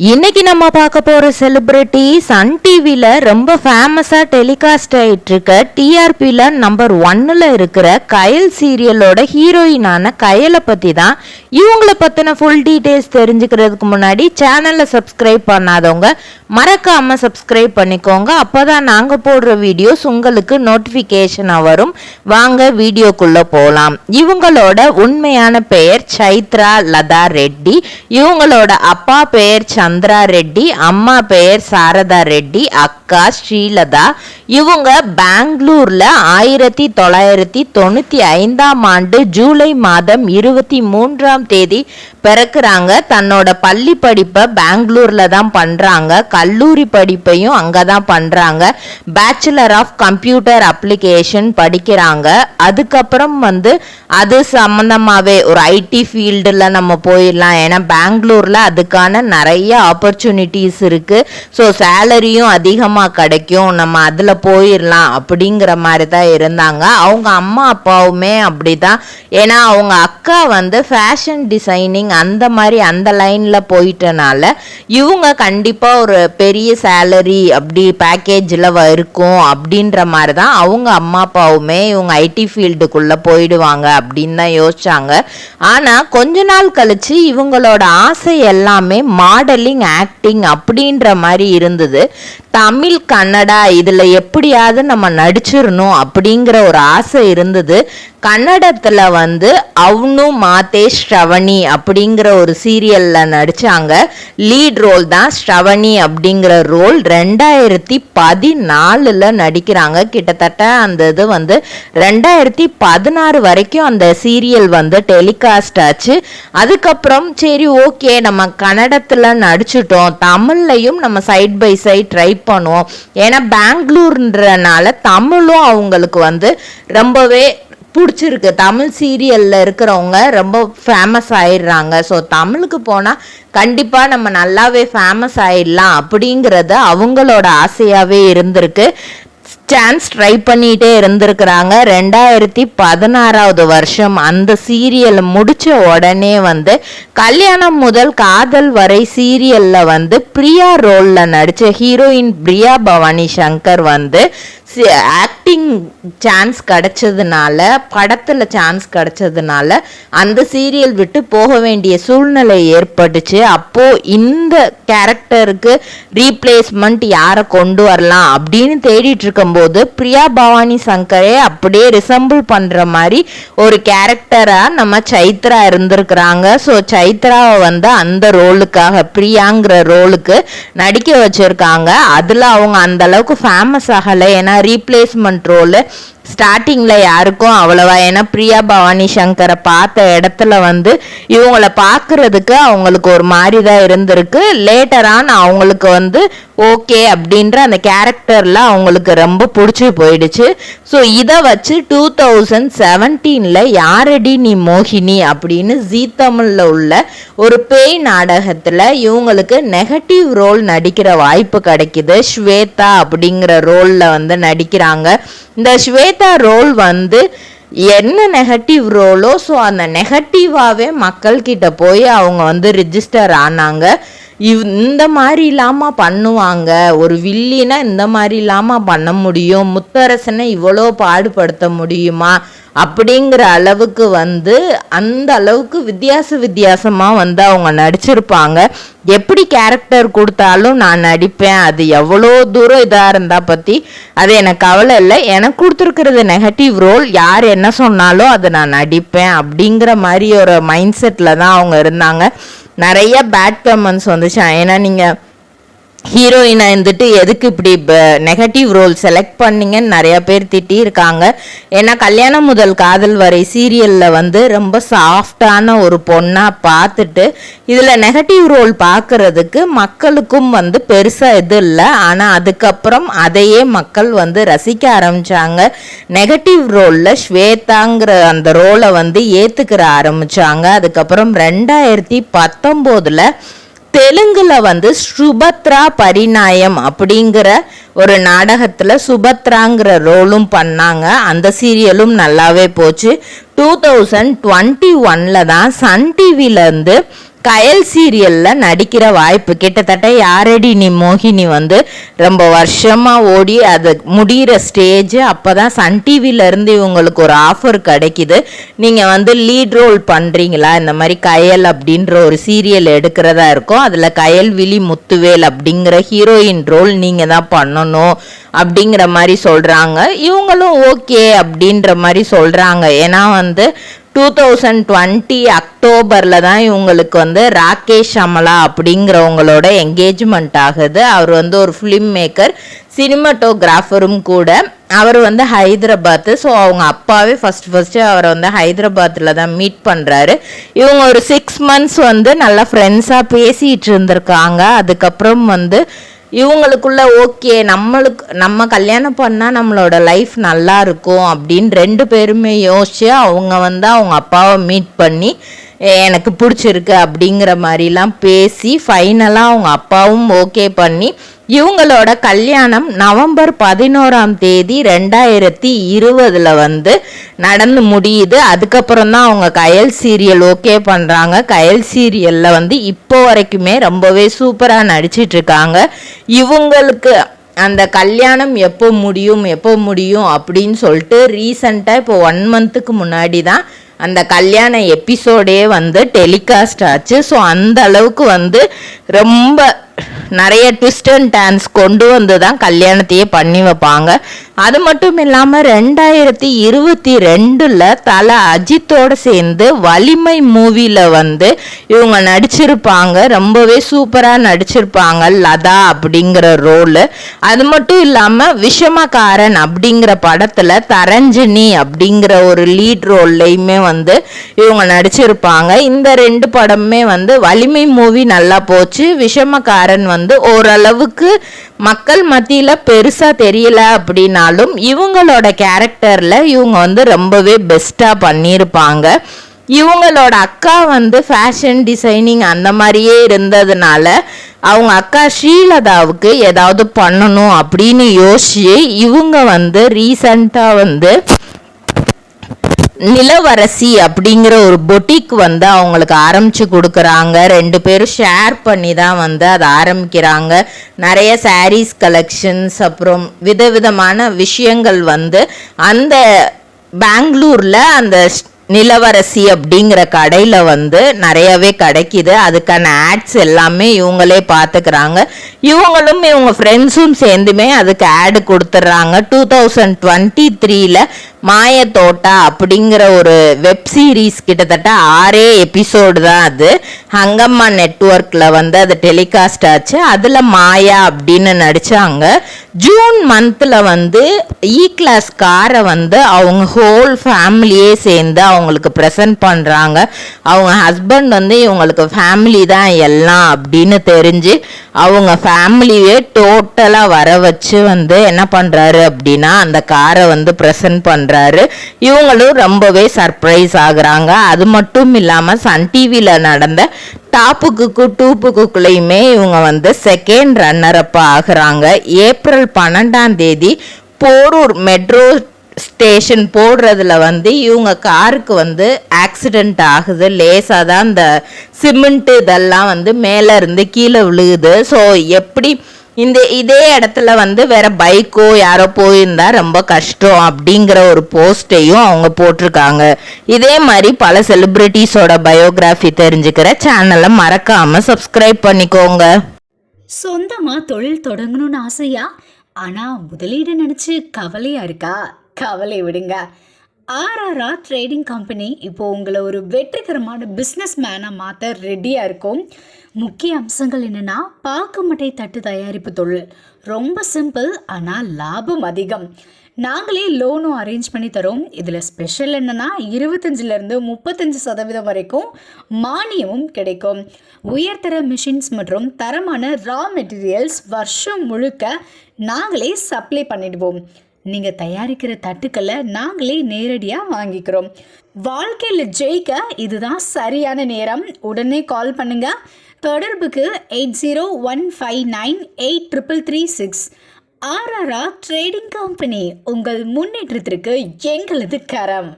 இன்னைக்கு நம்ம பார்க்க போற செலிபிரிட்டி சன் டிவில ரொம்ப ஃபேமஸா டெலிகாஸ்ட் ஆயிட்டு இருக்க டிஆர்பில நம்பர் 1ல இருக்கிற கயல் சீரியலோட ஹீரோயினான கயலை பத்தி தான். இவங்கள பத்தின ஃபுல் டீடைல்ஸ் தெரிஞ்சுக்கிறதுக்கு முன்னாடி சேனலை சப்ஸ்கிரைப் பண்ணாதவங்க மறக்காம சப்ஸ்கிரைப் பண்ணிக்கோங்க. அப்பதான் நாங்க போடுற வீடியோஸ் உங்களுக்கு நோட்டிபிகேஷனா வரும். வாங்க வீடியோக்குள்ள போலாம். இவங்களோட உண்மையான பெயர் சைத்ரா லதா ரெட்டி. இவங்களோட அப்பா பெயர் சந்திரா ரெட்டி, அம்மா பெயர் சாரதா ரெட்டி, அக்கா ஸ்ரீலதா. இவங்க பெங்களூர்ல 1995ஆம் ஆண்டு ஜூலை மாதம் 23ஆம் தேதி பிறக்குறாங்க. தன்னோட பள்ளி படிப்பை பெங்களூர்ல தான் பண்றாங்க. கல்லூரி படிப்பையும் அங்கதான் பண்றாங்க. பேச்சுலர் ஆஃப் கம்ப்யூட்டர் அப்ளிகேஷன் படிக்கிறாங்க. அதுக்கப்புறம் அது சம்பந்தமாவே ஒரு ஐடி ஃபீல்டுல நம்ம போயிடலாம். ஏன்னா பெங்களூர்ல அதுக்கான நிறைய ஆப்பர்ச்சுனிட்டிஸ் இருக்கு. ஸோ சேலரியும் அதிகமாக கிடைக்கும், நம்ம அதில் போயிடலாம் அப்படிங்கிற மாதிரி தான் இருந்தாங்க. அவங்க அம்மா அப்பாவுமே அப்படிதான். ஏன்னா அவங்க அக்கா ஃபேஷன் டிசைனிங் அந்த மாதிரி அந்த லைனில் போயிட்டனால இவங்க கண்டிப்பாக ஒரு பெரிய சேலரி அப்படி பேக்கேஜில் இருக்கும் அப்படின்ற மாதிரி தான் அவங்க அம்மா அப்பாவுமே இவங்க ஐடி ஃபீல்டுக்குள்ளே போயிடுவாங்க அப்படின்னு தான் யோசிச்சாங்க. ஆனால் கொஞ்ச நாள் கழிச்சு இவங்களோட ஆசை எல்லாமே மாடலிங், ஆக்டிங் அப்படின்ற மாதிரி இருந்தது. தமிழ், கன்னடா இதில் எப்படியாவது நம்ம நடிச்சிடணும் அப்படிங்கிற ஒரு ஆசை இருந்தது. கன்னடத்தில் அவ்னு மாதே ஸ்ரவணி அப்படிங்கிற ஒரு சீரியலில் நடித்தாங்க. லீட் ரோல் தான் ஸ்ரவணி அப்படிங்கிற ரோல். 2014 நடிக்கிறாங்க. கிட்டத்தட்ட அந்த இது 2016 வரைக்கும் அந்த சீரியல் டெலிகாஸ்ட் ஆச்சு. அதுக்கப்புறம் சரி ஓகே நம்ம கன்னடத்தில் நடிச்சிட்டோம், தமிழ்லையும் நம்ம சைட் பை சைட் ட்ரை பண்ணுவோம். ஏன்னா பெங்களூர்ன்றனால தமிழும் அவங்களுக்கு ரொம்பவே பிடிச்சிருக்கு. தமிழ் சீரியலில் இருக்கிறவங்க ரொம்ப ஃபேமஸ் ஆயிடுறாங்க. ஸோ தமிழுக்கு போனால் கண்டிப்பாக நம்ம நல்லாவே ஃபேமஸ் ஆயிடலாம் அப்படிங்கிறது அவங்களோட ஆசையாகவே இருந்திருக்கு. சான்ஸ் ட்ரை பண்ணிகிட்டே இருந்திருக்கிறாங்க. 2016 வருஷம் அந்த சீரியல் முடிச்ச உடனே கல்யாணம் முதல் காதல் வரை சீரியலில் பிரியா ரோலில் நடித்த heroine Priya Bhavani Shankar acting chance கிடைச்சதுனால, படத்தில் சான்ஸ் கிடைச்சதுனால அந்த சீரியல் விட்டு போக வேண்டிய சூழ்நிலை ஏற்பட்டுச்சு. அப்போது இந்த கேரக்டருக்கு ரீப்ளேஸ்மெண்ட் யாரை கொண்டு வரலாம் அப்படின்னு தேடிட்டு இருக்கும்போது பிரியா பவானி சங்கரே அப்படியே ரிசம்பிள் பண்ணுற மாதிரி ஒரு கேரக்டராக நம்ம சைத்ரா இருந்திருக்கிறாங்க. ஸோ சைத்ராவை அந்த ரோலுக்காக, பிரியாங்கிற ரோலுக்கு நடிக்க வச்சுருக்காங்க. அதில் அவங்க அந்த அளவுக்கு ஃபேமஸ் ஆகலை. ஏன்னா ரீப்ளேஸ்மெண்ட் ரோலு ஸ்டார்டிங்கில் யாருக்கும் அவ்வளவா. ஏன்னா பிரியா பவானி சங்கரை பார்த்த இடத்துல இவங்களை பார்க்கறதுக்கு அவங்களுக்கு ஒரு மாதிரி தான் இருந்திருக்கு. லேட்டரான அவங்களுக்கு ஓகே அப்படின்ற அந்த கேரக்டரில் அவங்களுக்கு ரொம்ப பிடிச்சி போயிடுச்சு. ஸோ இதை வச்சு 2017 யாரடி நீ மோகினி அப்படின்னு ஜீ தமிழில் உள்ள ஒரு பேய் நாடகத்தில் இவங்களுக்கு நெகட்டிவ் ரோல் நடிக்கிற வாய்ப்பு கிடைக்குது. ஸ்வேதா அப்படிங்கிற ரோலில் நடிக்கிறாங்க. இந்த ஸ்வேதா ரோல் என்ன நெகட்டிவ் ரோலோ, ஸோ அந்த நெகட்டிவாகவே மக்கள்கிட்ட போய் அவங்க ரிஜிஸ்டர் ஆனாங்க. இந்த மாதிரி இல்லாமல் பண்ணுவாங்க, ஒரு வில்லினா இந்த மாதிரி இல்லாமல் பண்ண முடியும், முத்தரசனை இவ்வளோ பாடுபடுத்த முடியுமா அப்படிங்கிற அளவுக்கு அந்த அளவுக்கு வித்தியாசமாக அவங்க நடிச்சிருப்பாங்க. எப்படி கேரக்டர் கொடுத்தாலும் நான் நடிப்பேன், அது எவ்வளோ தூரம் இதாக இருந்தால் பற்றி அது எனக்கு கவலை இல்லை. எனக்கு கொடுத்துருக்கிறது நெகட்டிவ் ரோல், யார் என்ன சொன்னாலும் அதை நான் நடிப்பேன் அப்படிங்கிற மாதிரி ஒரு மைண்ட் செட்டில் தான் அவங்க இருந்தாங்க. நிறைய பேட் கமெண்ட்ஸ் வந்துச்சு. ஏன்னா நீங்கள் ஹீரோயினை எதுக்கு இப்படி நெகட்டிவ் ரோல் செலக்ட் பண்ணிங்கன்னு நிறைய பேர் திட்டியிருக்காங்க. ஏன்னா கல்யாணம் முதல் காதல் வரை சீரியலில் ரொம்ப சாஃப்டான ஒரு பொண்ணாக பார்த்துட்டு இதில் நெகட்டிவ் ரோல் பார்க்கறதுக்கு மக்களுக்கும் பெருசாக இது இல்லை. ஆனால் அதுக்கப்புறம் அதையே மக்கள் ரசிக்க ஆரம்பித்தாங்க. நெகட்டிவ் ரோலில் ஸ்வேதாங்கிற அந்த ரோலை ஏற்றுக்கிற ஆரம்பித்தாங்க. அதுக்கப்புறம் 2019 தெலுங்குல சுபத்ரா பரிணாயம் அப்படிங்கிற ஒரு நாடகத்தில் சுபத்ராங்கிற ரோலும் பண்ணாங்க. அந்த சீரியலும் நல்லாவே போச்சு. 2021 தான் சன் டிவிலேருந்து கயல் சீரியலில் நடிக்கிற வாய்ப்பு கிட்டத்தட்ட யாரடி நீ மோகினி வந்து ரொம்ப வருஷமாக ஓடி அது முடிகிற ஸ்டேஜ். அப்போ தான் சன் டிவியிலேருந்து இவங்களுக்கு ஒரு ஆஃபர் கிடைக்கிது, நீங்கள் வந்து லீட் ரோல் பண்ணுறீங்களா, இந்த மாதிரி கயல் அப்படின்ற ஒரு சீரியல் எடுக்கிறதா இருக்கும், அதில் கயல்விழி முத்துவேல் அப்படிங்கிற ஹீரோயின் ரோல் நீங்கள் தான் பண்ணணும் அப்படிங்கிற மாதிரி சொல்கிறாங்க. இவங்களும் ஓகே அப்படின்ற மாதிரி சொல்கிறாங்க. ஏன்னா வந்து 2020 அக்டோபரில் தான் இவங்களுக்கு வந்து ராகேஷ் அமலா அப்படிங்கிறவங்களோட என்கேஜ்மெண்ட் ஆகுது. அவர் வந்து ஒரு ஃபிலிம் மேக்கர், சினிமாட்டோகிராஃபரும் கூட. அவர் வந்து ஹைதராபாத்து. ஸோ அவங்க அப்பாவே ஃபஸ்ட்டு அவரை வந்து ஹைதராபாத்தில் தான் மீட் பண்ணுறாரு. இவங்க ஒரு 6 months வந்து நல்லா ஃப்ரெண்ட்ஸாக பேசிகிட்டு இருந்திருக்காங்க. அதுக்கப்புறம் வந்து இவங்களுக்குள்ள ஓகே நம்ம கல்யாணம் பண்ணால் நம்மளோட லைஃப் நல்லா இருக்கும் அப்படின்னு 2 பேருமே யோசிச்சு அவங்க வந்து அவங்க அப்பாவை மீட் பண்ணி எனக்கு பிடிச்சிருக்கு அப்படிங்கிற மாதிரிலாம் பேசி ஃபைனலாக அவங்க அப்பாவும் ஓகே பண்ணி இவங்களோட கல்யாணம் நவம்பர் 11 2020 வந்து நடந்து முடியுது. அதுக்கப்புறம் தான் அவங்க கயல் சீரியல் ஓகே பண்ணுறாங்க. கயல் சீரியலில் வந்து இப்போ வரைக்குமே ரொம்பவே சூப்பராக நடிச்சிட்ருக்காங்க. இவங்களுக்கு அந்த கல்யாணம் எப்போ முடியும் அப்படின்னு சொல்லிட்டு ரீசண்டாக இப்போ 1 monthக்கு முன்னாடி தான் அந்த கல்யாண எபிசோடே வந்து டெலிகாஸ்ட் ஆச்சு. ஸோ அந்த அளவுக்கு வந்து ரொம்ப நிறைய ட்விஸ்ட் அண்ட் டர்ன்ஸ் கொண்டு வந்து தான் கல்யாணத்தையே பண்ணி வைப்பாங்க. அது மட்டும் இல்லாமல் 2022 தல அஜித்தோடு சேர்ந்து வலிமை மூவியில் வந்து இவங்க நடிச்சிருப்பாங்க. ரொம்பவே சூப்பராக நடிச்சிருப்பாங்க லதா அப்படிங்கிற ரோலு. அது மட்டும் இல்லாமல் விஷமக்காரன் அப்படிங்கிற படத்தில் தரஞ்சினி அப்படிங்கிற ஒரு லீட் ரோல்லையுமே வந்து இவங்க நடிச்சிருப்பாங்க. இந்த 2 படமுமே வந்து வலிமை மூவி நல்லா போச்சு. விஷமக்காரன் வந்து ஓரளவுக்கு மக்கள் மத்தியில் பெருசாக தெரியல அப்படின்னாலும் இவங்களோட கேரக்டரில் இவங்க வந்து ரொம்பவே பெஸ்ட்டாக பண்ணியிருப்பாங்க. இவங்களோட அக்கா வந்து ஃபேஷன் டிசைனிங் அந்த மாதிரியே இருந்ததுனால அவங்க அக்கா ஸ்ரீலதாவுக்கு ஏதாவது பண்ணணும் அப்படின்னு யோசிச்சு இவங்க வந்து ரீசண்டாக வந்து நிலவரசி அப்படிங்கிற ஒரு பொட்டிக் வந்து அவங்களுக்கு ஆரம்பித்து கொடுக்குறாங்க. 2 பேரும் ஷேர் பண்ணி தான் வந்து அதை ஆரம்பிக்கிறாங்க. நிறைய சாரீஸ் கலெக்ஷன்ஸ் அப்புறம் விதவிதமான விஷயங்கள் வந்து அந்த பெங்களூரில் அந்த நிலவரசி அப்படிங்கிற கடையில் வந்து நிறையவே கிடைக்கிது. அதுக்கான ஆட்ஸ் எல்லாமே இவங்களே பார்த்துக்கிறாங்க. இவங்களும் இவங்க ஃப்ரெண்ட்ஸும் சேர்ந்துமே அதுக்கு ஆடு கொடுத்துட்றாங்க. 2023 மாய தோட்டா அப்படிங்கிற ஒரு வெப் சீரீஸ் கிட்டத்தட்ட 6 எபிசோடு தான் அது ஹங்கம்மா நெட்வொர்க்கில் வந்து அது டெலிகாஸ்ட் ஆச்சு. அதில் மாயா அப்படின்னு நடித்தாங்க. ஜூன் மந்தில் வந்து கிளாஸ் காரை வந்து அவங்க ஹோல் ஃபேமிலியே சேர்ந்து அவங்களுக்கு ப்ரெசன்ட் பண்ணுறாங்க. அவங்க ஹஸ்பண்ட் வந்து இவங்களுக்கு ஃபேமிலி தான் எல்லாம் அப்படின்னு தெரிஞ்சு அவங்க ஃபேமிலியே டோட்டலாக வர வச்சு வந்து என்ன பண்ணுறாரு அப்படின்னா அந்த காரை வந்து ப்ரெசன்ட் பண்ணுறாரு. இவங்களும் ரொம்பவே சர்ப்ரைஸ் ஆகுறாங்க. அது மட்டும் இல்லாமல் சன் டிவியில் நடந்த டாப்பு குக்கு டூப்பு குக்குலையுமே இவங்க வந்து 2nd ரன்னர்-அப் ஆகுறாங்க. ஏப்ரல் 12 போரூர் மெட்ரோ ஸ்டேஷன் போடுறதுல வந்து இவங்க காருக்கு வந்து ஆக்சிடெண்ட் ஆகுது. லேசாக தான் இந்த சிமெண்ட்டு இதெல்லாம் வந்து மேலே இருந்து கீழே விழுகுது. ஸோ எப்படி இதே இடத்துல வந்து வேற பைக்கோ யாரோ போயிருந்தா ரொம்ப கஷ்டம் அப்படிங்கிற ஒரு போஸ்டையும் அவங்க போட்டிருக்காங்க. இதே மாதிரி பல செலிபிரிட்டிஸோட பயோகிராஃபி தெரிஞ்சுக்கிற சேனலை மறக்காம சப்ஸ்கிரைப் பண்ணிக்கோங்க. சொந்தமா தொழில் தொடங்கணும்னு ஆசையா, ஆனா முதலீடு நினைச்சு கவலையா இருக்கா? கவலை விடுங்க. RRR ட்ரேடிங் கம்பெனி இப்போ உங்களை ஒரு வெற்றிகரமான பிஸ்னஸ் மேனாக மாற்ற ரெடியாக இருக்கும். முக்கிய அம்சங்கள் என்னென்னா, பாக்குமட்டை தட்டு தயாரிப்பு தொழில் ரொம்ப சிம்பிள், ஆனால் லாபம் அதிகம். நாங்களே லோனும் அரேஞ்ச் பண்ணி தரோம். இதில் ஸ்பெஷல் என்னென்னா 25% 35% வரைக்கும் மானியமும் கிடைக்கும். உயர்தர மிஷின்ஸ் மற்றும் தரமான ரா மெட்டீரியல்ஸ் வருஷம் முழுக்க நாங்களே சப்ளை பண்ணிடுவோம். நீங்கள் தயாரிக்கிற தட்டுக்களை நாங்களே நேரடியாக வாங்கிக்கிறோம். வாழ்க்கையில் ஜெயிக்க இதுதான் சரியான நேரம். உடனே கால் பண்ணுங்க. தொடர்புக்கு 8015983336. RRR ட்ரேடிங் கம்பெனி, உங்கள் முன்னேற்றத்திற்கு எங்களது கரம்.